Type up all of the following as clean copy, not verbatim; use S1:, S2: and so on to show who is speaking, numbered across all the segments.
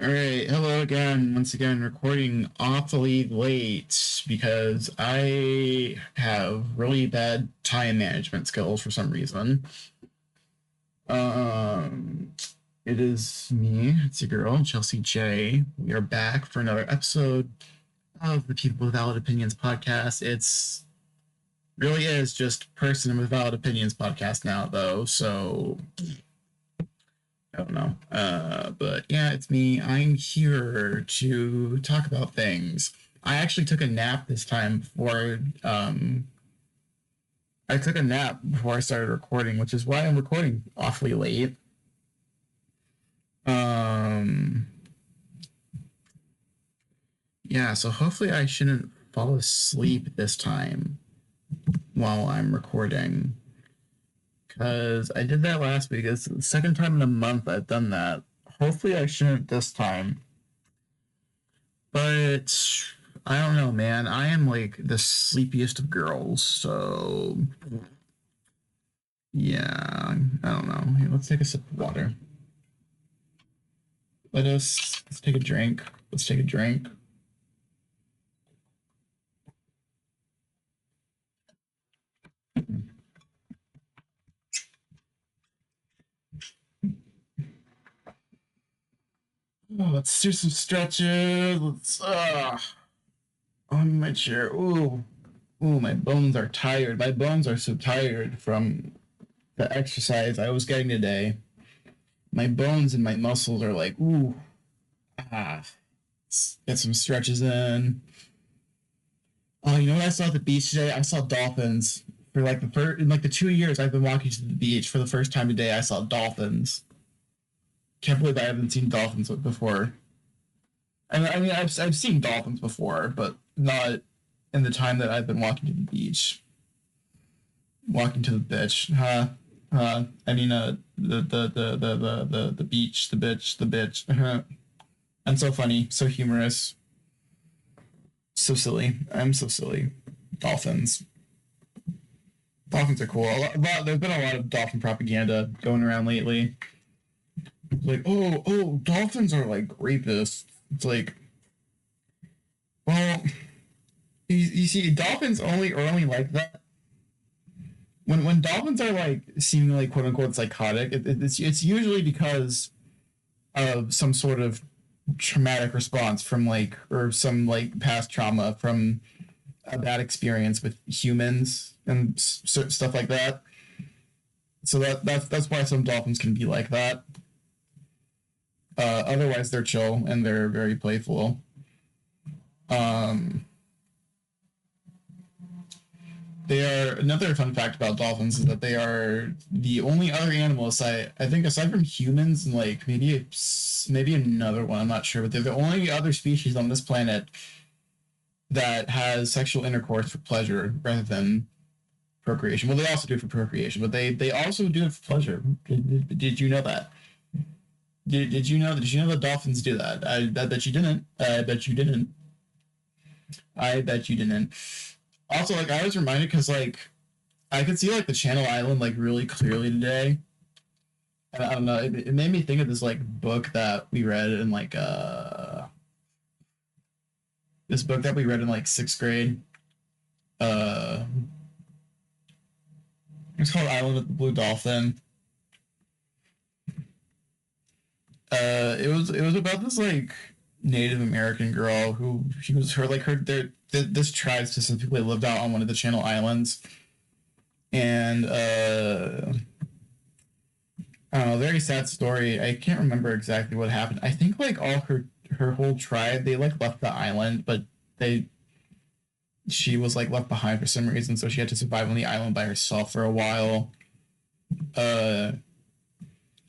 S1: All right, hello again. Once again, recording awfully late because I have really bad time management skills for some reason. Um, it is me. It's your girl, Chelsea J. We are back for another episode of the People with Valid Opinions podcast. It's really is just Person with Valid Opinions podcast now, though. So I don't know. But yeah, it's me. I'm here to talk about things. I actually took a nap this time before I took a nap before I started recording, which is why I'm recording awfully late. Um yeah, so hopefully I shouldn't fall asleep this time while I'm recording. Cause I did that last week. It's the second time in a month I've done that. Hopefully I shouldn't this time. But I don't know, man. I am like the sleepiest of girls, so yeah, I don't know. Here, let's take a sip of water. Let's take a drink. Let's take a drink. Oh, let's do some stretches. Let's on my chair. Ooh, my bones are tired. My bones are so tired from the exercise I was getting today. My bones and my muscles are like, ooh, ah. Let's get some stretches in. Oh, you know what I saw at the beach today? I saw dolphins. For like the first in like the 2 years I've been walking to the beach, for the first time today, I saw dolphins. Can't believe I haven't seen dolphins before. I mean, I've seen dolphins before, but not in the time that I've been walking to the beach, walking to the beach. I mean, the beach, the bitch, the bitch. I'm so funny, so humorous, so silly. I'm so silly. Dolphins. Dolphins are cool. There's been a lot of dolphin propaganda going around lately. Like, oh, dolphins are like rapists. It's like, well, you see, dolphins only like that when dolphins are like seemingly quote unquote psychotic. It's usually because of some sort of traumatic response from like or some like past trauma from a bad experience with humans and stuff like that. So that's why some dolphins can be like that. Otherwise, they're chill and they're very playful. Um, they are another fun fact about dolphins is that they are the only other animal I think aside from humans and like maybe another one, I'm not sure, but they're the only other species on this planet that has sexual intercourse for pleasure rather than procreation. Well, they also do it for procreation, but they also do it for pleasure. Did you know that? Did you know that? Did you know that dolphins do that? I bet you didn't. I bet you didn't. I bet you didn't. Also, like I was reminded because like I could see like the Channel Island like really clearly today, and I don't know. It made me think of this like book that we read in like this book that we read in like sixth grade. Uh, it's called Island of the Blue Dolphin. It was about this like Native American girl who she was her like her this tribe specifically lived out on one of the Channel Islands, and I don't know, very sad story. I can't remember exactly what happened. I think like all her whole tribe they like left the island, but they she was like left behind for some reason, so she had to survive on the island by herself for a while. Uh,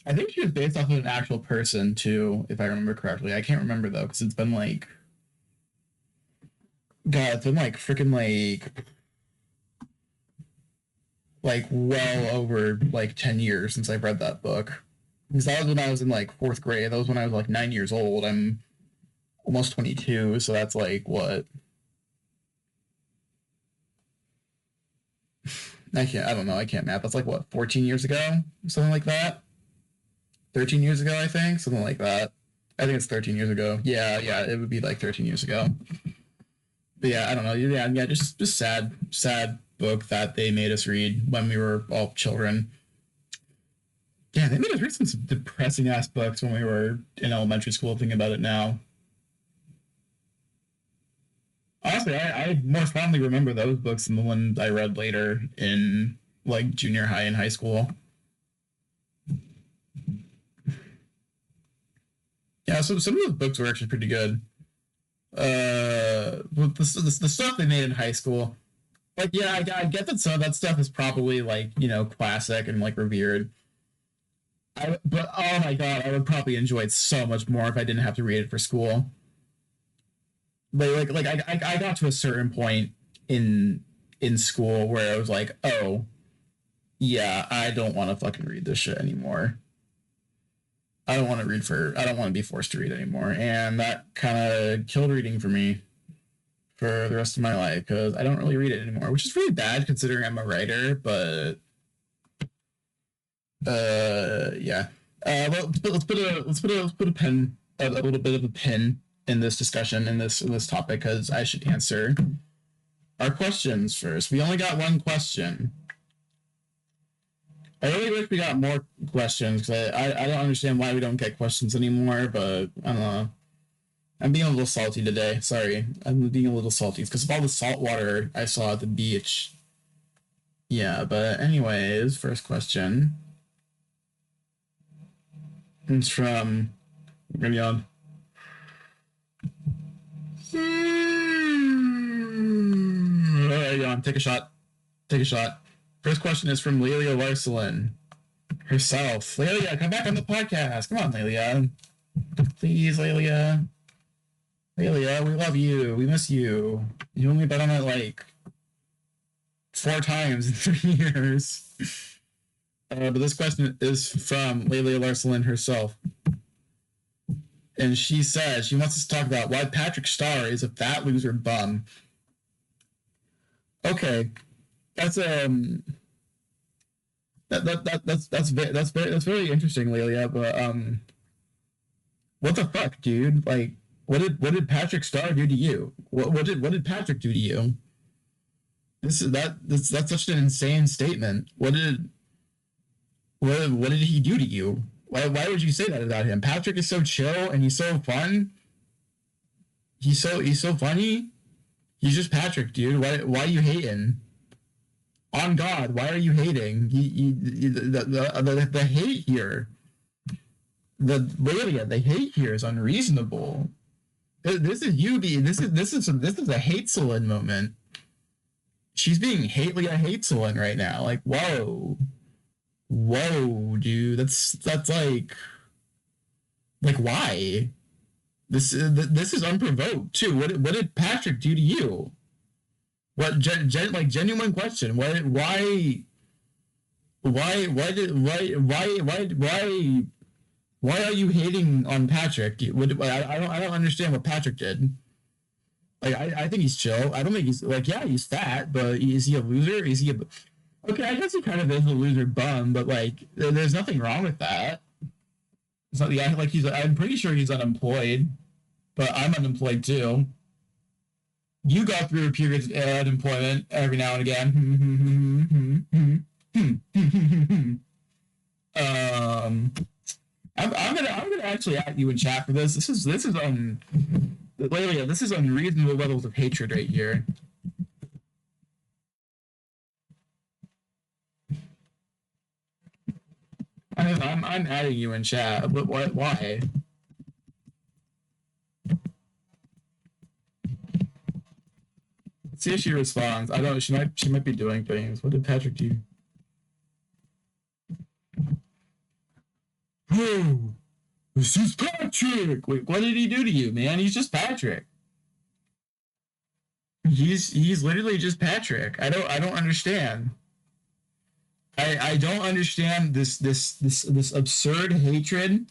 S1: I think she was based off of an actual person too, if I remember correctly. I can't remember though, because it's been like God, it's been like freaking like well over like 10 years since I've read that book. Because that was when I was in like fourth grade. That was when I was like 9 years old. I'm almost 22, so that's like what I don't know. I can't math. That's like what 14 years ago, something like that. 13 years ago, I think, something like that. I think it's 13 years ago. Yeah, yeah, it would be like 13 years ago. But yeah, I don't know. Yeah, yeah, just sad book that they made us read when we were all children. Yeah, they made us read some depressing ass books when we were in elementary school. Thinking about it now, honestly, I more fondly remember those books than the ones I read later in like junior high and high school. Yeah, so some of those books were actually pretty good. The stuff they made in high school, like yeah, I get that some of that stuff is probably like classic and like revered. But oh my god, I would probably enjoy it so much more if I didn't have to read it for school. I got to a certain point in school where I was like, oh yeah, I don't want to fucking read this shit anymore. I don't want to be forced to read anymore, and that kind of killed reading for me for the rest of my life because I don't really read it anymore, which is really bad considering I'm a writer. But yeah. Let's put a pen a little bit of a pin in this discussion in this topic because I should answer our questions first. We only got one question. I really wish we got more questions because I don't understand why we don't get questions anymore, but I don't know. I'm being a little salty today. Sorry. I'm being a little salty. It's because of all the salt water I saw at the beach. Yeah, but anyways, first question. It's from Yawn. Alright, Yawn, take a shot. Take a shot. First question is from Lelia Larselin herself. Lelia, come back on the podcast. Come on, Lelia. Please, Lelia. Lelia, we love you. We miss you. You only been on it like 4 times in 3 years. But this question is from Lelia Larselin herself. And she says she wants us to talk about why Patrick Star is a fat loser bum. Okay, that's that's very interesting, Lelia. But what the fuck, dude? Like, what did Patrick Star do to you? What did Patrick do to you? That's such an insane statement. What did he do to you? Why would you say that about him? Patrick is so chill and he's so fun. He's so funny. He's just Patrick, dude. Why are you hating? On God, why are you hating? The hate here, the hate here is unreasonable. This is you being this is a hate moment. She's being Leah Hateselin right now. Like, whoa, dude. That's like why? This is unprovoked too. What did Patrick do to you? What like genuine question? Why are you hating on Patrick? I don't understand what Patrick did. Like I think he's chill. I don't think he's like he's fat, but is he a loser? Is he a okay? I guess he kind of is a loser bum, but like there's nothing wrong with that. It's not like he's. I'm pretty sure he's unemployed, but I'm unemployed too. You go through a period of unemployment every now and again. I'm gonna actually at you in chat for this. This is this is unreasonable levels of hatred right here. I'm adding you in chat. But what? Why? Let's see if she responds. I don't know. She might be doing things. What did Patrick do? Oh, this is Patrick. Wait, what did he do to you, man? He's just Patrick. He's literally just Patrick. I don't understand. I don't understand this absurd hatred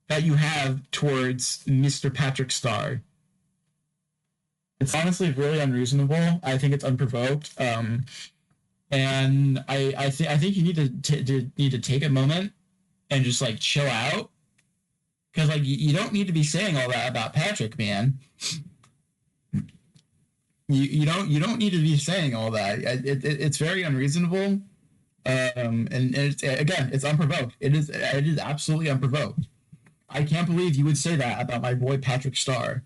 S1: that you have towards Mr. Patrick Star. It's honestly really unreasonable. I think it's unprovoked. And I think you need to take a moment and just like chill out Because like you don't need to be saying all that about Patrick, man. You don't need to be saying all that. It's very unreasonable. And it's unprovoked. It is absolutely unprovoked. I can't believe you would say that about my boy Patrick Starr.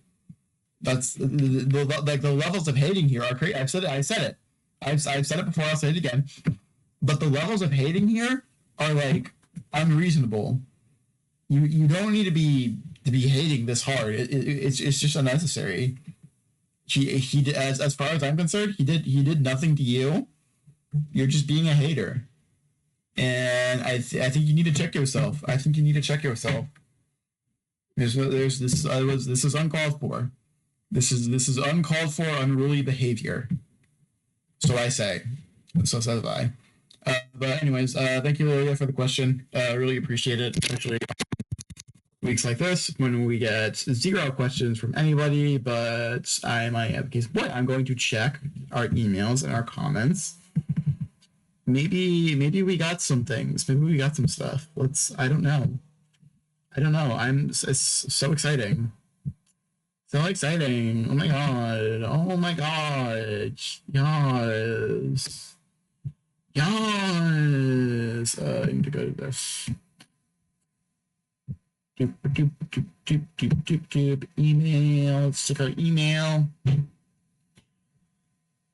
S1: That's like the levels of hating here are crazy. I've said it. I've said it before. I'll say it again. But the levels of hating here are like unreasonable. You don't need to be hating this hard. It's just unnecessary. He did, as far as I'm concerned, he did nothing to you. You're just being a hater, and I think you need to check yourself. I think you need to check yourself. This is uncalled for. This is uncalled for, unruly behavior. So I say. So says I. But anyways, thank you, Lilia, for the question. Really appreciate it, especially weeks like this when we get 0 questions from anybody. But I might advocate. Boy, I'm going to check our emails and our comments. Maybe we got some things. Maybe we got some stuff. I don't know. It's so exciting. So exciting. Oh my god. Oh my god. Yes. Yes. I need to go to this. Email. Let's check our email.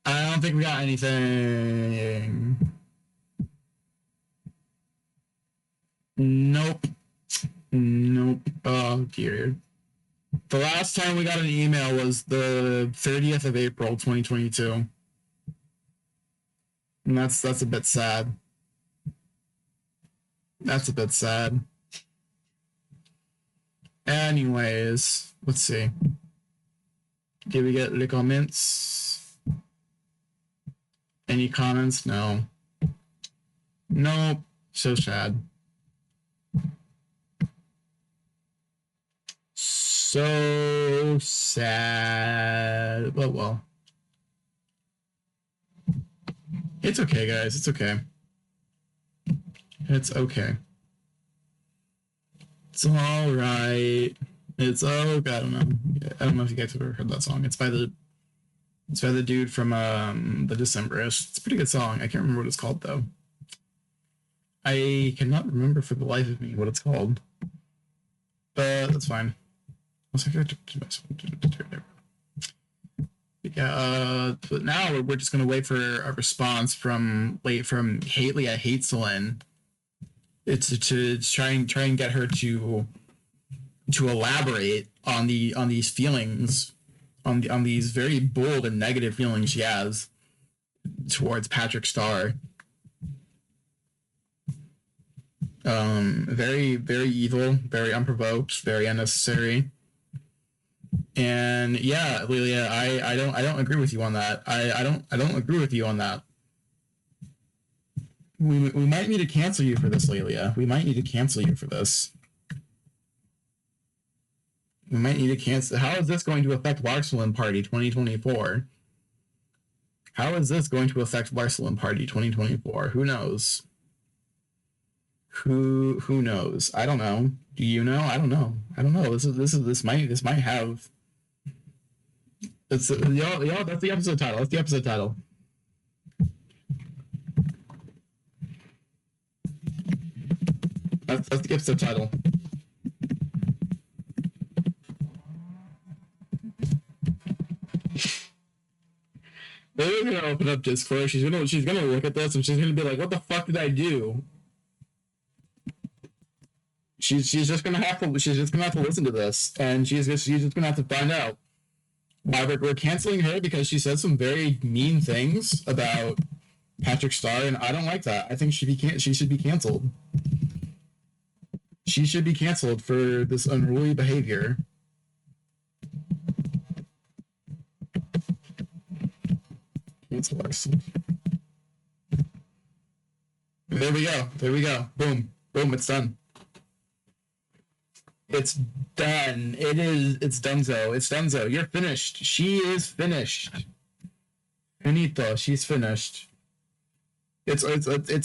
S1: I don't think we got anything. Nope. Oh dear. The last time we got an email was the 30th of April, 2022. And that's a bit sad. That's a bit sad. Anyways, let's see. Did we get the comments? Any comments? No. Nope. So sad. So sad. Well. It's okay, guys. It's okay. It's okay. It's all right. It's I don't know. I don't know if you guys have ever heard that song. It's by the dude from the Decemberists. It's a pretty good song. I can't remember what it's called though. I cannot remember for the life of me what it's called. But that's fine. Yeah, but now we're just gonna wait for a response from Haley at Hateselin. It's to try and get her to elaborate on these feelings, on these very bold and negative feelings she has towards Patrick Starr. Very, very evil, very unprovoked, very unnecessary. And yeah, Lilia, I don't agree with you on that. I don't agree with you on that. We might need to cancel you for this, Lilia. We might need to cancel you for this. We might need to cancel. How is this going to affect Barcelona Party 2024? How is this going to affect Barcelona Party 2024? Who knows? Who knows? I don't know. Do you know? I don't know. This might have. It's y'all. That's the episode title. That's the episode title. That's the episode title. They're gonna open up Discord. She's gonna look at this and she's gonna be like, "What the fuck did I do?" She's just gonna have to listen to this, and she's just gonna have to find out. We're canceling her because she said some very mean things about Patrick Starr, and I don't like that. I think she should be canceled. She should be canceled for this unruly behavior. Cancel ourselves. There we go. Boom. It's done. It's done. It's donezo. You're finished. She is finished. Finito. She's finished. It's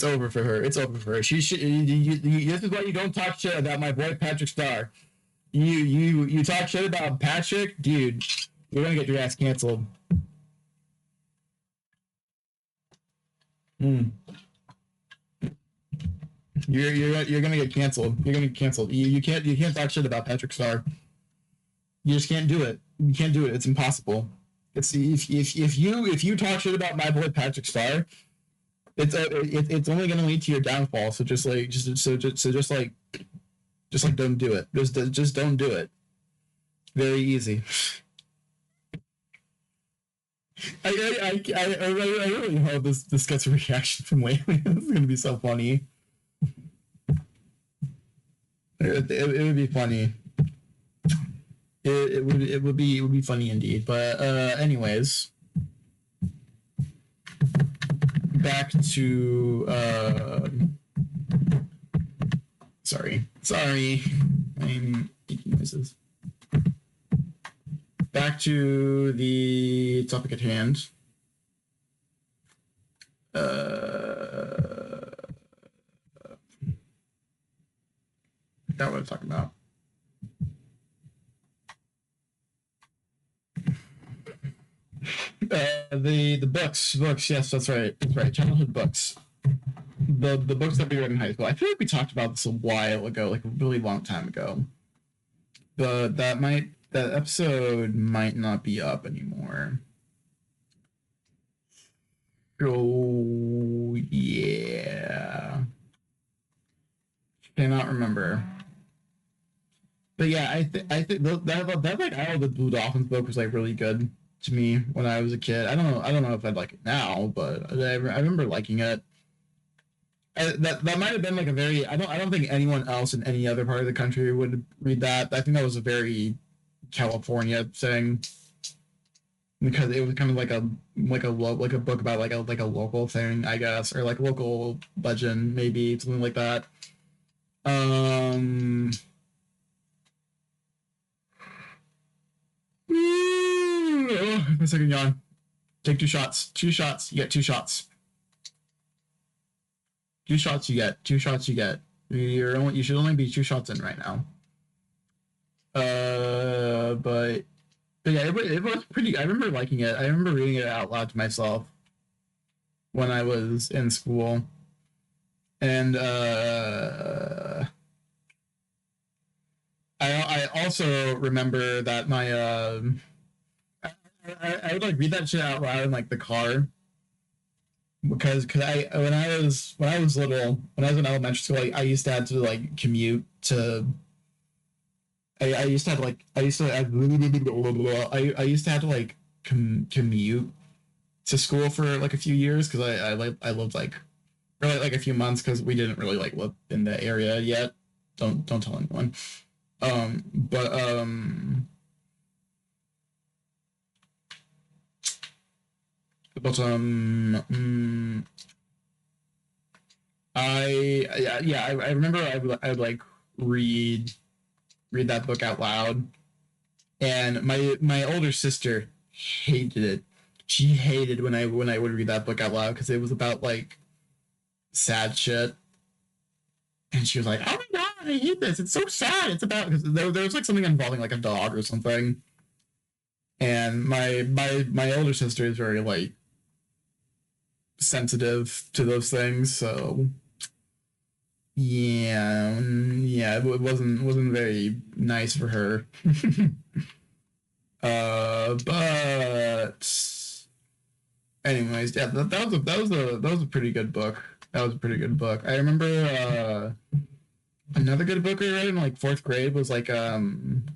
S1: over for her. It's over for her. She should. This is why you don't talk shit about my boy Patrick Starr. You talk shit about Patrick, dude. You're gonna get your ass canceled. Mm. You're gonna get canceled. You're gonna get canceled. You can't talk shit about Patrick Star. You just can't do it. You can't do it. It's impossible. It's if you talk shit about my boy Patrick Star, it's only gonna lead to your downfall. So just like just like don't do it. Just don't do it. Very easy. I really hope this gets a reaction from Wayland. This is gonna be so funny. It would be funny. It would be funny indeed. But anyways, back to sorry, I'm making noises. Back to the topic at hand. Forgot what I was talking about. The books, yes, that's right, childhood books, the books that we read in high school. I feel like we talked about this a while ago, like a really long time ago, but that episode might not be up anymore. Oh yeah, cannot remember. But yeah, I think that like Isle of the Blue Dolphins book was like really good to me when I was a kid. I don't know if I'd like it now, but I remember liking it. That might have been like a very I don't think anyone else in any other part of the country would read that. I think that was a very California thing because it was kind of like a book about like a local thing, I guess, or like local legend, maybe something like that. Um. A second yawn. Take 2 shots. 2 shots. You get 2 shots. 2 shots. You get 2 shots. You get. You should only be 2 shots in right now. But yeah, it was pretty. I remember liking it. I remember reading it out loud to myself when I was in school, and I also remember that my I would like read that shit out loud in like the car because I when I was little when I was in elementary school I used to have to like commute to I used to have like I used to have, I used to have to like commute to school for like a few years because I lived like for like a few months because we didn't really like live in the area yet. Don't tell anyone. But but I remember I would like read that book out loud, and my older sister hated it. She hated when I would read that book out loud because it was about like sad shit, and she was like, "Oh my god, I hate this! It's so sad. It's about because there was like something involving like a dog or something." And my older sister is very like sensitive to those things, so yeah, it wasn't very nice for her. But anyways, yeah, that was a pretty good book. That was a pretty good book. I remember another good book I read in like fourth grade was like fucking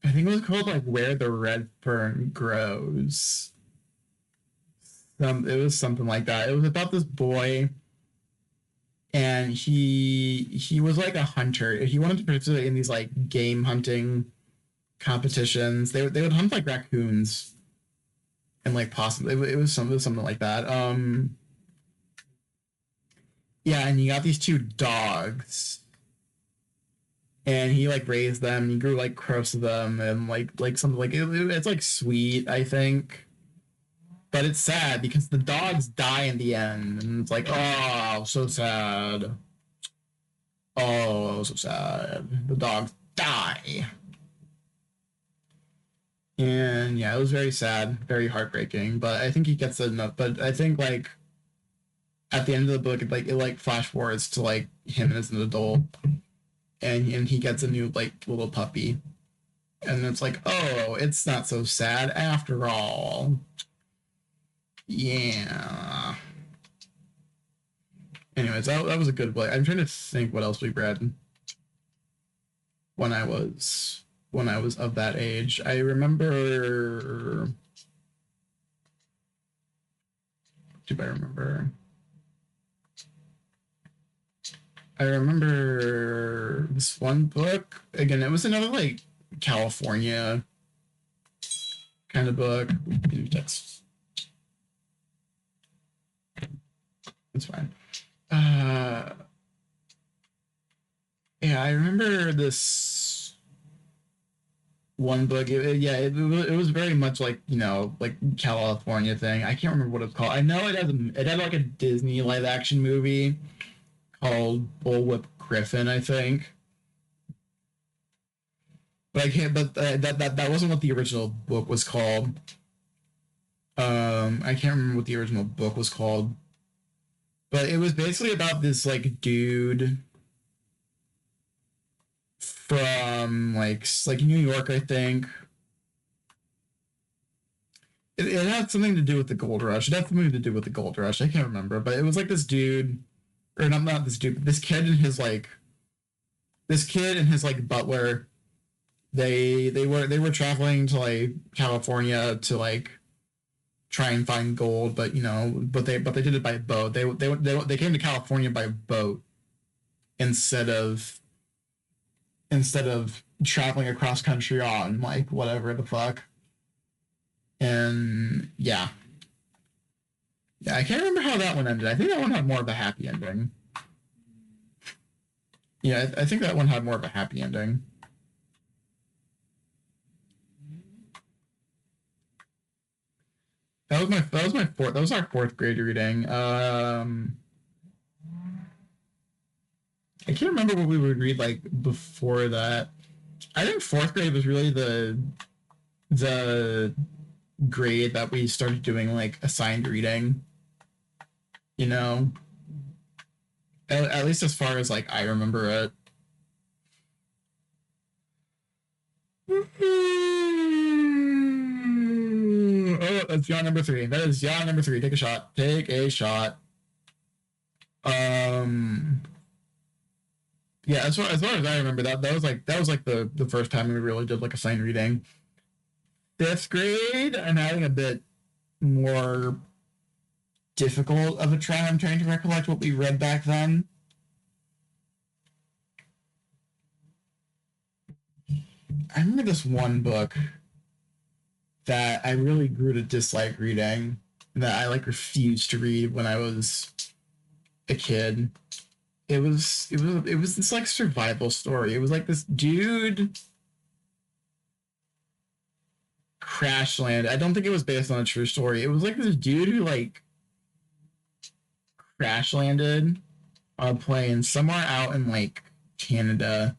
S1: I think it was called like Where the Red Fern Grows. It was something like that. It was about this boy, and he was like a hunter. He wanted to participate in these like game hunting competitions. They would hunt like raccoons and like possum. It was something like that. Yeah, and he got these 2 dogs, and he like raised them. And he grew like close to them, and like something like it's like sweet, I think. but it's sad because the dogs die in the end, and it's like, oh, so sad. Oh, so sad. The dogs die. And yeah, it was very sad, very heartbreaking. But I think he gets enough. But I think like at the end of the book, it flash forwards to like him as an adult, and he gets a new like little puppy, and it's like, oh, it's not so sad after all. Yeah. Anyways, that was a good book. I'm trying to think what else we read when I was of that age. I remember. Do I remember? I remember this one book. Again, it was another like California kind of book. Text. It's fine. Yeah, I remember this one book. It was very much like like California thing. I can't remember what it's called. I know it had like a Disney live action movie called Bullwhip Griffin, I think. But I can't. But that wasn't what the original book was called. I can't remember what the original book was called. But it was basically about this like dude from like New York, I think. It had something to do with the gold rush. It had something to do with the gold rush. I can't remember, but it was like this dude, or not this dude, but this kid and his like butler. They were traveling to like California to like try and find gold, but but they did it by boat. They came to California by boat instead of traveling across country on like whatever the fuck. And yeah, I can't remember how that one ended. I think that one had more of a happy ending. Yeah, I think that one had more of a happy ending. That was our fourth grade reading. I can't remember what we would read like before that. I think fourth grade was really the grade that we started doing like assigned reading. You know, at least as far as like I remember it. Oh, that's yawn number three. That is yawn number three. Take a shot. Take a shot. Yeah, as far as I remember, that was like the first time we really did like assigned reading. Fifth grade, I'm having a bit more difficult of a time. I'm trying to recollect what we read back then. I remember this one book that I really grew to dislike reading, that I like refused to read when I was a kid. It was this like survival story. It was like this dude crash landed. I don't think it was based on a true story. It was like this dude who like crash landed on a plane somewhere out in like Canada,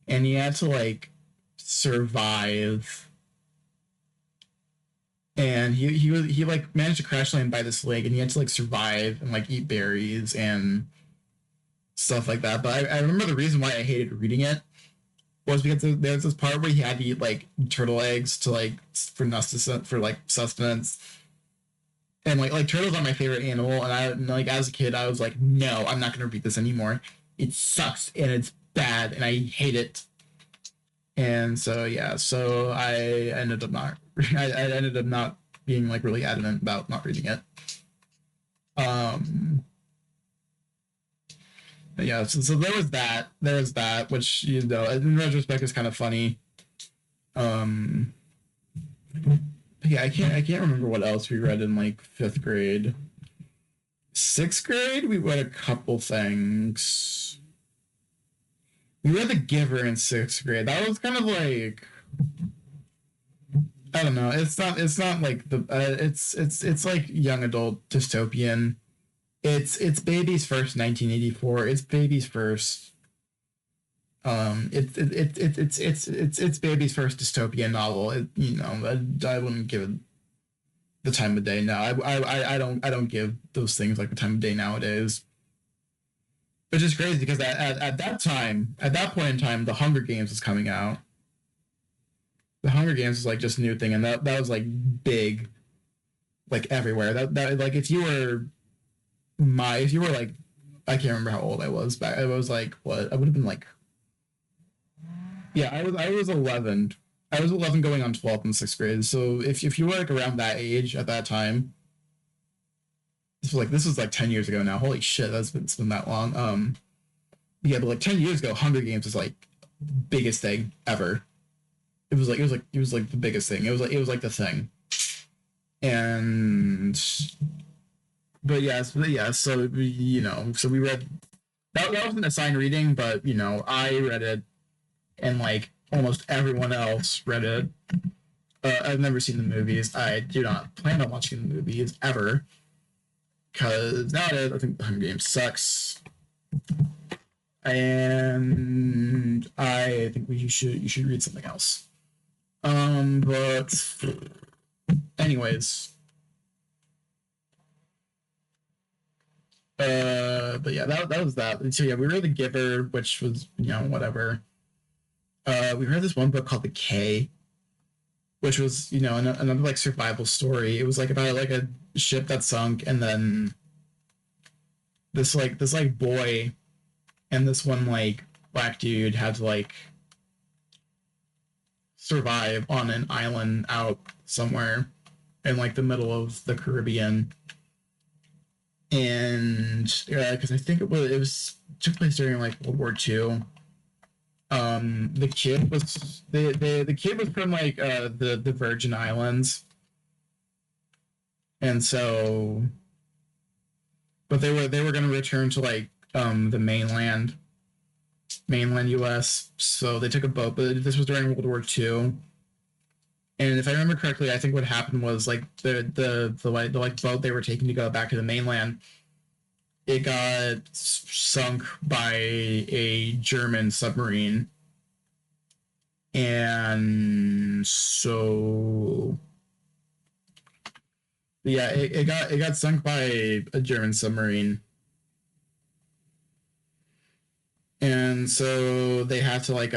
S1: and he had to like survive. And he like managed to crash land by this lake, and he had to like survive and like eat berries and stuff like that. But I remember the reason why I hated reading it was because there's this part where he had to eat like turtle eggs to like for like sustenance. And like turtles are my favorite animal, and I like as a kid I was like, no, I'm not gonna read this anymore. It sucks and it's bad and I hate it. And so yeah, so I ended up not I ended up not being like really adamant about not reading it. But yeah, so there was that. There was that, which in retrospect is kind of funny. Um, yeah, I can't remember what else we read in like fifth grade. Sixth grade, we read a couple things. We read The Giver in sixth grade. That was kind of like I don't know. It's not like the it's like young adult dystopian. It's baby's first 1984. It's baby's first it's baby's first dystopian novel. I wouldn't give it the time of day now. I don't give those things like the time of day nowadays. Which is crazy because at that time, at that point in time, the Hunger Games was coming out. The Hunger Games was like just a new thing, and that was like big, like everywhere. That like if you were like, I can't remember how old I was back. I was like what? I would have been like, yeah, I was 11. I was 11 going on 12 in sixth grade. So if you were like around that age at that time, this was like 10 years ago now. Holy shit, it's been that long. Yeah, but like 10 years ago, Hunger Games was like biggest thing ever. It was like the biggest thing. It was like the thing. And but yeah, so so we read that wasn't assigned reading, but I read it, and like almost everyone else read it. I've never seen the movies. I do not plan on watching the movies ever because nowadays I think the Hunger Games sucks, and I think you should read something else. But anyways, but yeah, that was that. So yeah, we read The Giver, which was whatever. We read this one book called The K, which was another like survival story. It was like about like a ship that sunk, and then this boy and this one like black dude had to like survive on an island out somewhere in like the middle of the Caribbean. And because I think it was took place during like World War II. The kid was from like the Virgin Islands, and so but they were going to return to like the mainland U.S. So they took a boat, but this was during World War II. And if I remember correctly, I think what happened was like the boat they were taking to go back to the mainland, it got sunk by a German submarine, and so yeah, it got sunk by a German submarine, and so they had to like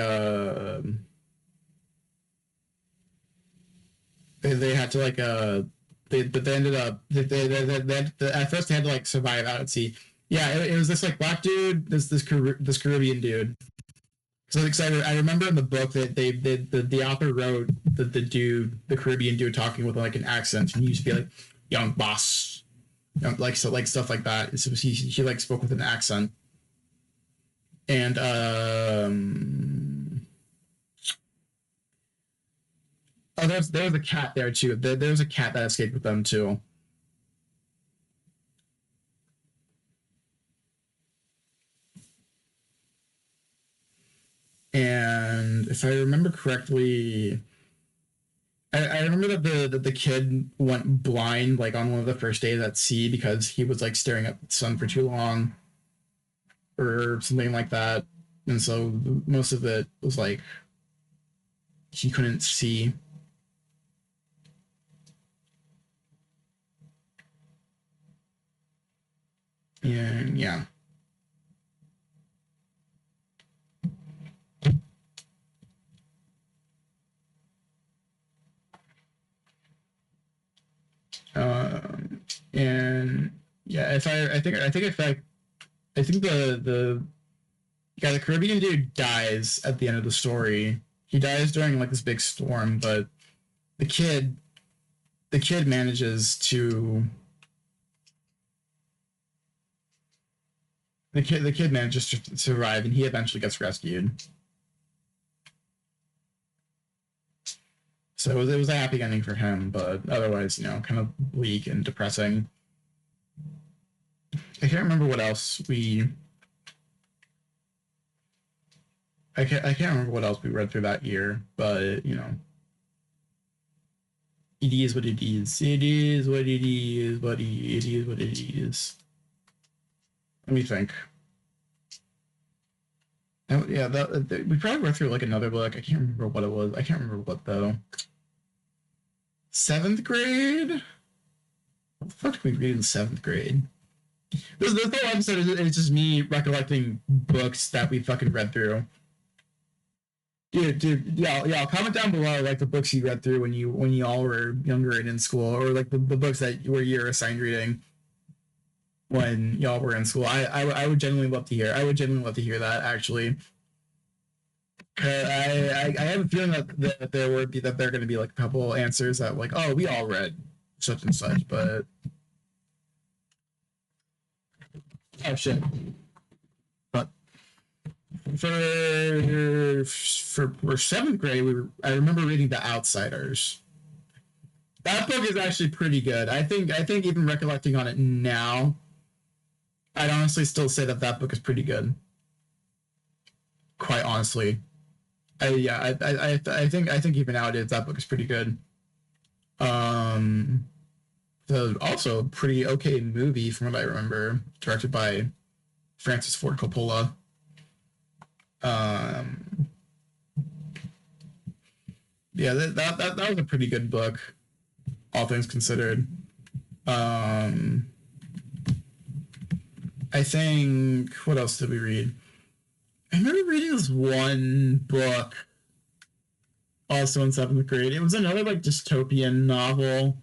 S1: they had to like but they ended up at first they had to like survive out at sea. Yeah, it was this like black dude, this Caribbean dude. So excited! I remember in the book that the author wrote the Caribbean dude talking with like an accent, and he used to be like young boss, like so like stuff like that. So he like spoke with an accent, and oh, there was a cat there too. There was a cat that escaped with them too. And if I remember correctly, I remember that the kid went blind like on one of the first days at sea because he was like staring at the sun for too long or something like that, and so most of it was like he couldn't see. And yeah, and yeah, if I think if I think the Caribbean dude dies at the end of the story. He dies during like this big storm, but the kid the kid manages to the kid manages to survive, and he eventually gets rescued. So it was a happy ending for him, but otherwise, kind of bleak and depressing. I can't remember what else we. I can't remember what else we read through that year, but It is what it is. It is what it is, buddy. It is what it is. Let me think. Oh, yeah, we probably went through like another book. I can't remember what it was. I can't remember what though. Seventh grade? What the fuck did we read in seventh grade? This whole episode is just me recollecting books that we fucking read through. Dude, yeah. Comment down below like the books you read through when you all were younger and in school, or like the books that were you're assigned reading when y'all were in school. I would genuinely love to hear. I would genuinely love to hear that actually. I have a feeling that there are going to be like a couple answers that like, oh, we all read such and such, but oh shit. But for seventh grade, I remember reading The Outsiders. That book is actually pretty good. I think even recollecting on it now, I'd honestly still say that book is pretty good. Quite honestly. I think even nowadays that book is pretty good. So also a pretty okay movie from what I remember, directed by Francis Ford Coppola. Yeah, that was a pretty good book, all things considered. I think what else did we read? I remember reading this one book also in seventh grade. It was another like dystopian novel.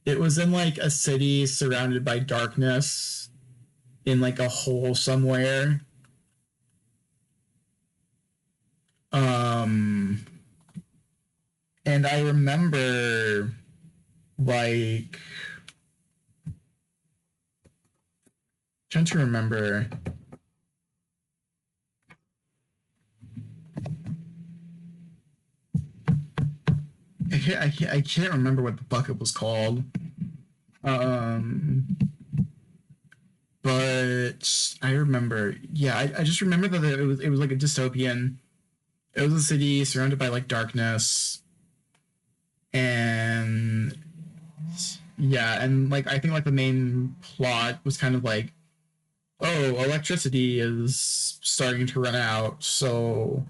S1: It was in like a city surrounded by darkness in like a hole somewhere. And I remember like trying to remember. I can't remember what the bucket was called. But I remember, yeah, I just remember that it was like a dystopian. It was a city surrounded by like darkness, and yeah, and like I think like the main plot was kind of like, oh, electricity is starting to run out, so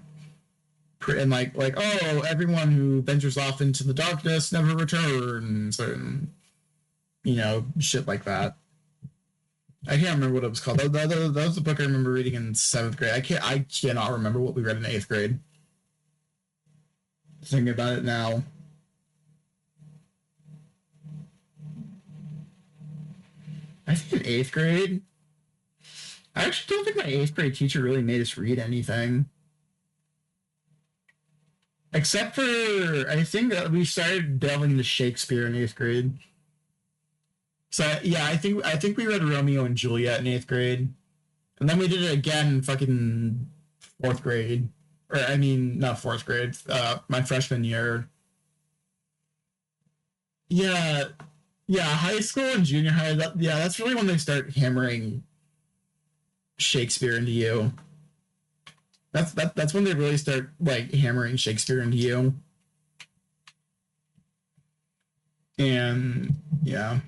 S1: and like oh, everyone who ventures off into the darkness never returns, and shit like that. I can't remember what it was called. That was the book I remember reading in seventh grade. I cannot remember what we read in eighth grade. Thinking about it now. I think in eighth grade, I actually don't think my eighth grade teacher really made us read anything. Except for, I think that we started delving into Shakespeare in eighth grade. So yeah, I think we read Romeo and Juliet in eighth grade, and then we did it again in fucking fourth grade, or I mean not fourth grade, my freshman year. Yeah, yeah, high school and junior high. That's really when they start hammering Shakespeare into you. That's when they really start like hammering Shakespeare into you. And yeah,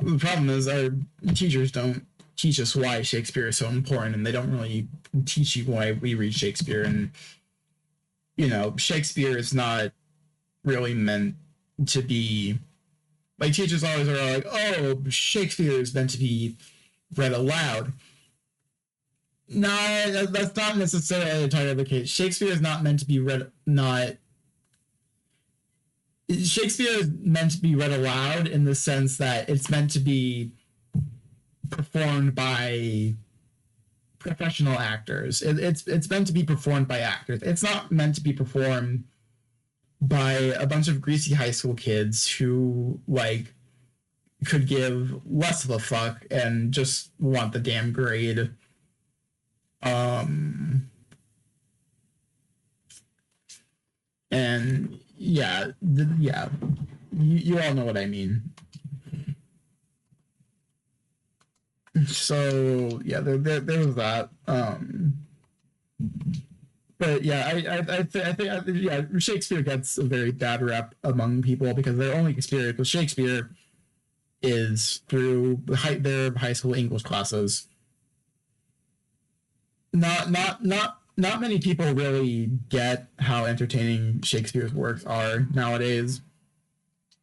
S1: the problem is our teachers don't teach us why Shakespeare is so important, and they don't really teach you why we read Shakespeare. And Shakespeare is not really meant to be like, teachers always are like, oh, Shakespeare is meant to be read aloud. No, that's not necessarily entirely the case. Shakespeare is not meant to be read. Shakespeare is meant to be read aloud in the sense that it's meant to be performed by professional actors. It's meant to be performed by actors. It's not meant to be performed by a bunch of greasy high school kids who like could give less of a fuck and just want the damn grade. And yeah, you all know what I mean. So yeah, there was that. But But yeah, I think yeah, Shakespeare gets a very bad rep among people because they're only Shakespeare. Because Shakespeare is through their high school English classes. Not many people really get how entertaining Shakespeare's works are nowadays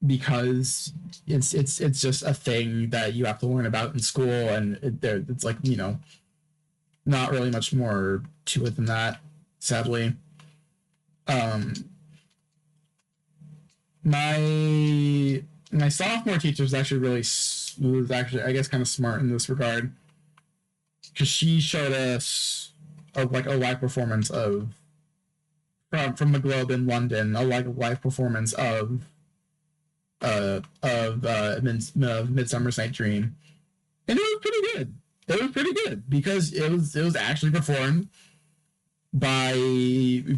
S1: because it's just a thing that you have to learn about in school, and it's like, you know, not really much more to it than that, sadly. um my sophomore teacher was actually was actually, I guess, kind of smart in this regard, because she showed us a live performance of from the Globe in London, a live performance of Midsummer's Night Dream, and it was pretty good. It was pretty good because it was actually performed by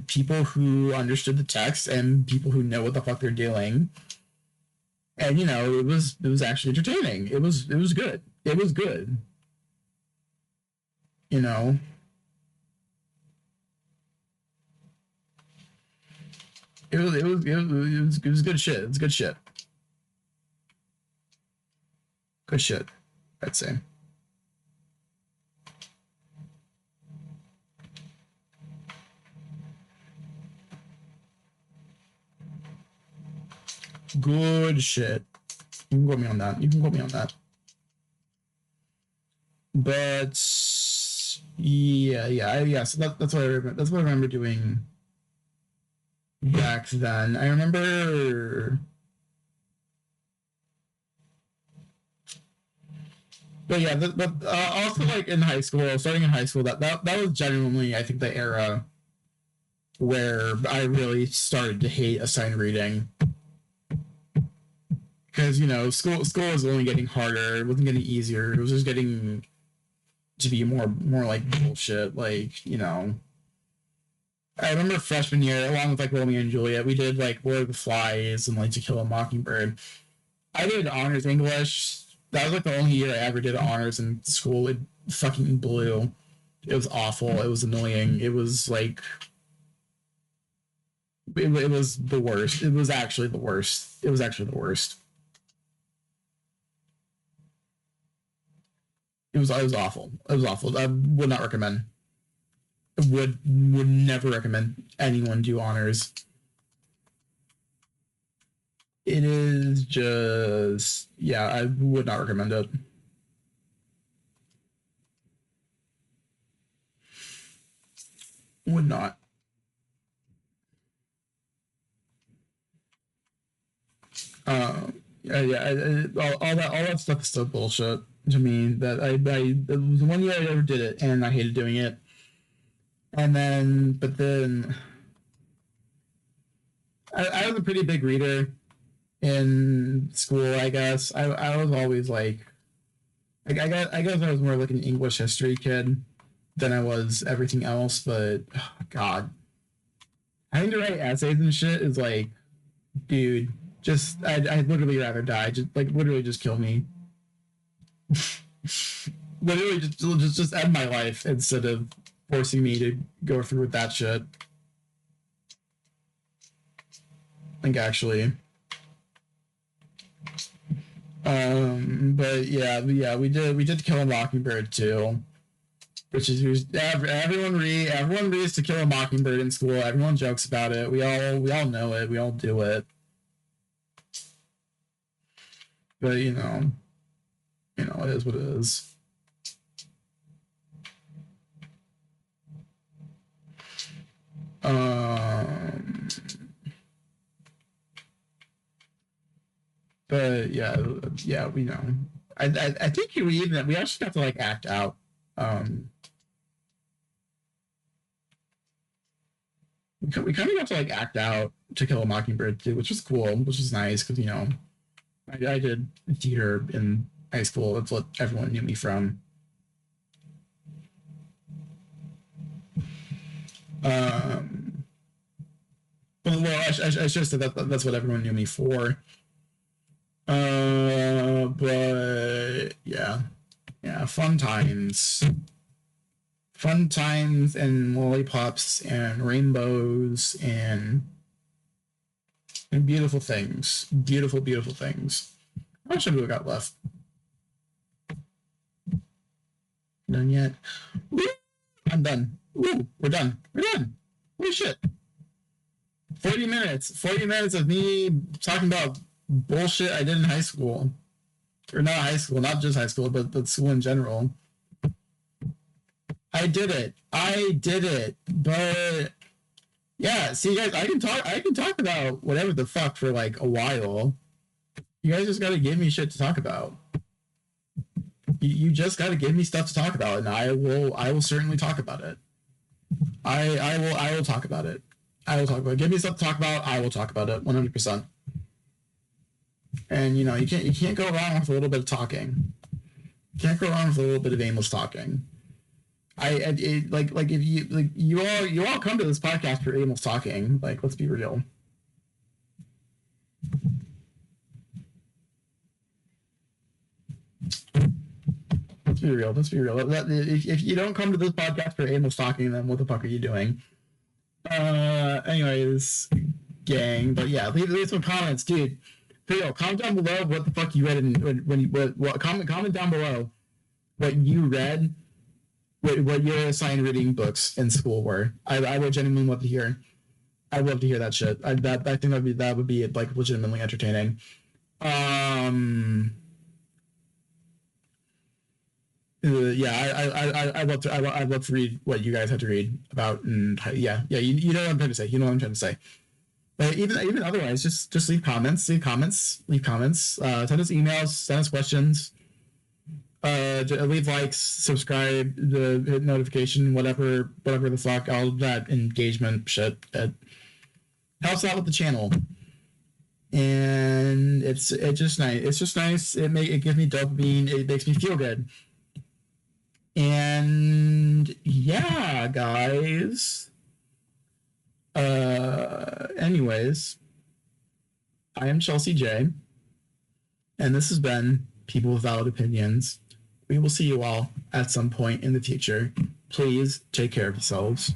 S1: people who understood the text and people who know what the fuck they're doing. And you know, it was actually entertaining. It was good. It was good. You know, it was good shit. It's good shit. Good shit, I'd say. Good shit. You can quote me on that. You can quote me on that. But yeah. So that's what I remember. That's what I remember doing back then. I remember, but yeah, also like in high school, starting in high school, that was genuinely, I think, the era where I really started to hate assigned reading, because you know, school was only getting harder. It wasn't getting easier. It was just getting to be more like bullshit. Like, you know, I remember freshman year, along with like Romeo and Juliet, we did like Lord of the Flies and like To Kill a Mockingbird. I did honors English. That was like the only year I ever did honors in school. It fucking blew. It was awful. It was annoying. It was like it was the worst. It was actually the worst. It was actually the worst. It was awful. It was awful. I would not recommend. Would never recommend anyone do honors. It is just, yeah, I would not recommend it. Would not. All that stuff is still bullshit to me. That I it was the one year I ever did it, and I hated doing it. And then, but then I was a pretty big reader in school. I guess I was always I guess I was more like an English history kid than I was everything else. But oh, God, having to write essays and shit is like, dude, just I'd literally rather die. Just like literally just kill me. Literally just end my life instead of forcing me to go through with that shit. Like, actually. But yeah, we did Kill a Mockingbird too, which is everyone reads To Kill a Mockingbird in school. Everyone jokes about it. We all know it. We all do it. But it is what it is. Um, but yeah, we know. I think we actually have to like act out. We kind of got to like act out To Kill a Mockingbird too, which was cool, which was nice because I did theater in high school. That's what everyone knew me from. Um, well, I should have said that's what everyone knew me for. But yeah, fun times, fun times and lollipops and rainbows and beautiful things. Beautiful, beautiful things. How much have we got left? Done yet? Woo! I'm done. Woo! We're done. We're done. Holy shit. 40 minutes. 40 minutes of me talking about bullshit I did in high school. Or not high school, not just high school, but school in general. I did it. I did it. But yeah, see guys, I can talk about whatever the fuck for like a while. You guys just gotta give me shit to talk about. You just gotta give me stuff to talk about, and I will certainly talk about it. I will talk about it. I will talk about it. Give me stuff to talk about, I will talk about it 100%. And you know, you can't go wrong with a little bit of talking. You can't go wrong with a little bit of aimless talking. Like if you like you all come to this podcast for aimless talking. Like, let's be real. Let's be real. Let's be real. If you don't come to this podcast for aimless talking, then what the fuck are you doing? Anyways, gang. But yeah, leave some comments, dude. Theo, comment down below what the fuck you read what comment down below what you read, what your assigned reading books in school were. I would genuinely love to hear. I'd love to hear that shit. I think that would be like legitimately entertaining. Yeah, I'd love to read what you guys had to read about, and yeah, you know what I'm trying to say. You know what I'm trying to say. But even otherwise, just leave comments. Send us emails, send us questions. Leave likes, subscribe, hit notification, whatever the fuck, all that engagement shit. It helps out with the channel, and it's just nice. It's just nice. It gives me dopamine. It makes me feel good. And yeah, guys. Anyways, I am Chelsea J, and this has been People with Valid Opinions. We will see you all at some point in the future. Please take care of yourselves.